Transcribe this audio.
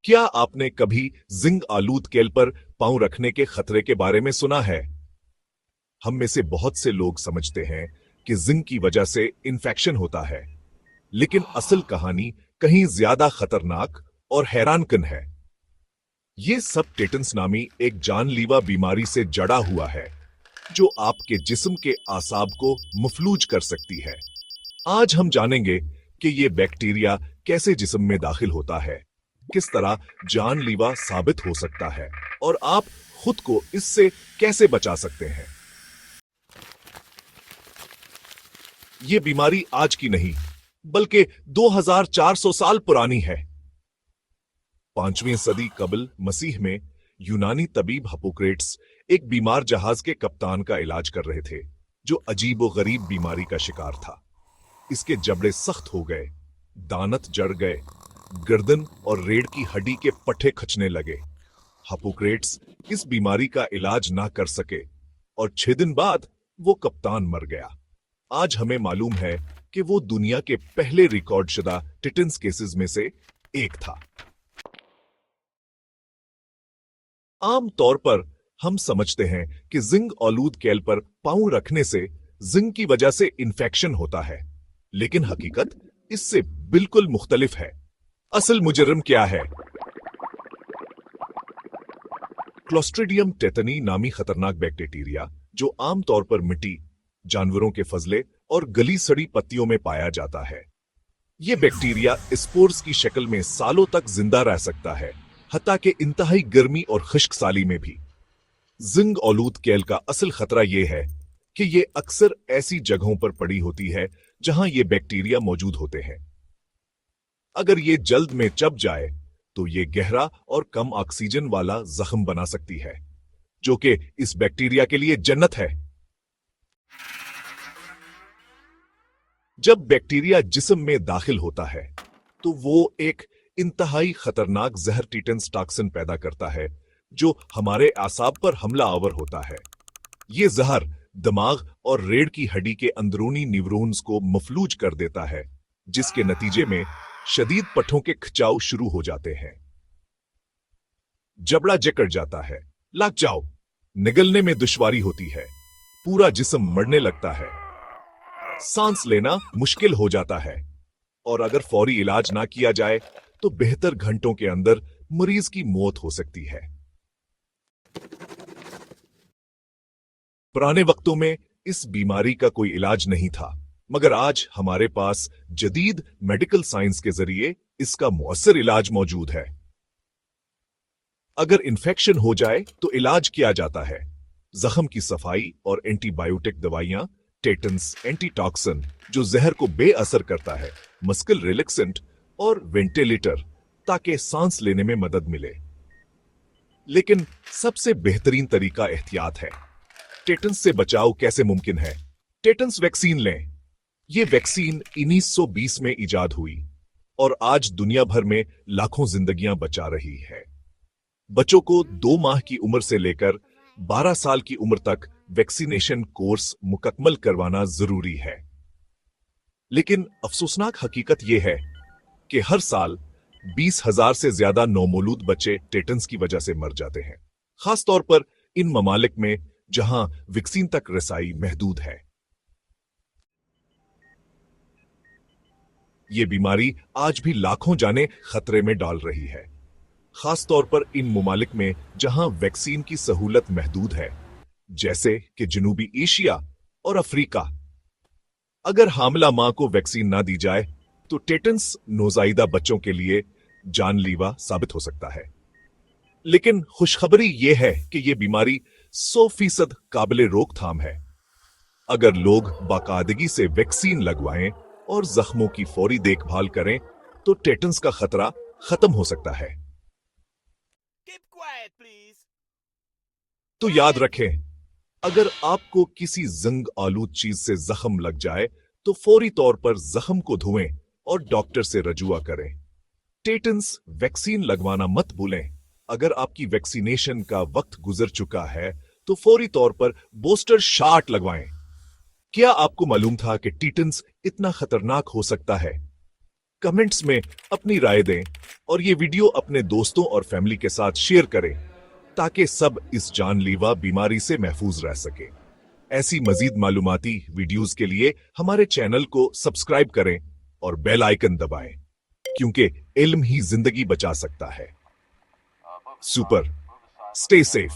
क्या आपने कभी जिंक आलूद केल पर पांव रखने के खतरे के बारे में सुना है? हम में से बहुत से लोग समझते हैं कि जिंक की वजह से इन्फेक्शन होता है, लेकिन असल कहानी कहीं ज्यादा खतरनाक और हैरानकुन है। ये सब टेटन्स नामी एक जानलेवा बीमारी से जड़ा हुआ है, जो आपके जिस्म के आसाब को मफलूज कर सकती है। आज हम जानेंगे कि ये बैक्टीरिया कैसे जिस्म में दाखिल होता है, किस तरह जानलेवा साबित हो सकता है और आप खुद को इससे कैसे बचा सकते हैं। ये बीमारी आज की नहीं, बल्कि 2400 साल पुरानी है। 5वीं सदी कबल मसीह में यूनानी तबीब हिप्पोक्रेट्स एक बीमार जहाज के कप्तान का इलाज कर रहे थे, जो अजीब व गरीब बीमारी का शिकार था। इसके जबड़े सख्त हो गए, दानत जड़ गए, गर्दन और रीढ़ की हड्डी के पट्टे खचने लगे। हिप्पोक्रेट्स इस बीमारी का इलाज ना कर सके और 6 दिन बाद वो कप्तान मर गया। आज हमें मालूम है कि वो दुनिया के पहले रिकॉर्डशुदा टेटन्स केसेस में से एक था। आम तौर पर हम समझते हैं कि जिंक आलूद केल पर पांव रखने से जिंक की वजह से इन्फेक्शन होता है, लेकिन हकीकत इससे बिल्कुल मुख्तलिफ है। असल मुजर्रम क्या है? क्लोस्ट्रिडियम टेतनी नामी खतरनाक बैक्टीरिया, जो आमतौर पर मिट्टी, जानवरों के फजले और गली सड़ी पत्तियों में पाया जाता है। यह बैक्टीरिया स्पोर्स की शक्ल में सालों तक जिंदा रह सकता है, हत्ता कि इंतहाई गर्मी और खुश्क साली में भी। जिंक आलूद केल का असल खतरा यह है कि यह अक्सर ऐसी जगहों पर पड़ी होती है जहां ये बैक्टीरिया मौजूद होते हैं। अगर ये जल्द में चप जाए तो ये गहरा और कम ऑक्सीजन वाला जख्म बना सकती है, जो कि इस बैक्टीरिया के लिए जन्नत है। जब बैक्टीरिया जिस्म में दाखिल होता है तो वो एक इंतहाई खतरनाक जहर टेटन्स टॉक्सिन पैदा करता है, जो हमारे आसाब पर हमला आवर होता है। ये जहर दिमाग और रीढ़ की हड्डी के अंदरूनी न्यूरॉन्स को मफलूज कर देता है, जिसके नतीजे में शदीद पट्टों के खिंचाव शुरू हो जाते हैं। जबड़ा जकड़ जाता है, लग जाओ, निगलने में दुश्वारी होती है, पूरा जिस्म मरने लगता है, सांस लेना मुश्किल हो जाता है, और अगर फौरी इलाज ना किया जाए तो बेहतर घंटों के अंदर मरीज की मौत हो सकती है। पुराने वक्तों में इस बीमारी का कोई इलाज नहीं था, मगर आज हमारे पास जदीद मेडिकल साइंस के जरिए इसका मुअस्सर इलाज मौजूद है। अगर इन्फेक्शन हो जाए तो इलाज किया जाता है। जख्म की सफाई और एंटीबायोटिक दवाइयां, टेटन्स एंटीटॉक्सिन जो जहर को बेअसर करता है, मस्कल रिलैक्सेंट और वेंटिलेटर, ताकि सांस लेने में मदद मिले। लेकिन सबसे बेहतरीन तरीका एहतियात है। टेटन्स से बचाव कैसे मुमकिन है? टेटन्स वैक्सीन लें। यह वैक्सीन 1920 में इजाद हुई और आज दुनिया भर में लाखों जिंदगियां बचा रही है। बच्चों को 2 माह की उम्र से लेकर 12 साल की उम्र तक वैक्सीनेशन कोर्स मुकम्मल करवाना जरूरी है। लेकिन अफसोसनाक हकीकत यह है कि हर साल 20,000 से ज्यादा नौमौलूद बच्चे टेटन्स की वजह से मर जाते हैं, खास तौर पर इन ममालिक में जहां वैक्सीन तक रसाई महदूद है। यह बीमारी आज भी लाखों जाने खतरे में डाल रही है, खास तौर पर इन ममालिक में जहां वैक्सीन की सहूलत महदूद है, जैसे कि जनूबी एशिया और अफ्रीका। अगर हामला मां को वैक्सीन ना दी जाए तो टेटन्स नौजायदा बच्चों के लिए जानलेवा साबित हो सकता है। लेकिन खुशखबरी यह है कि यह बीमारी 100% काबिले रोकथाम है। अगर लोग बाकायदगी से वैक्सीन लगवाएं और जख्मों की फौरी देखभाल करें तो टेटन्स का खतरा खत्म हो सकता है। तो याद रखें, अगर आपको किसी जिंक आलूद चीज से जख्म लग जाए तो फौरी तौर पर जख्म को धोएं और डॉक्टर से रजुआ करें। टेटन्स वैक्सीन लगवाना मत भूलें। अगर आपकी वैक्सीनेशन का वक्त गुजर चुका है तो फौरी तौर पर बूस्टर शॉट लगवाएं। क्या आपको मालूम था कि टेटन्स इतना खतरनाक हो सकता है? कमेंट्स में अपनी राय दें और ये वीडियो अपने दोस्तों और फैमिली के साथ शेयर करें ताकि सब इस जानलेवा बीमारी से महफूज रह सके। ऐसी मजीद मालूमाती वीडियोस के लिए हमारे चैनल को सब्सक्राइब करें और बेल आइकन दबाएं, क्योंकि इल्म ही जिंदगी बचा सकता है। Super, stay safe.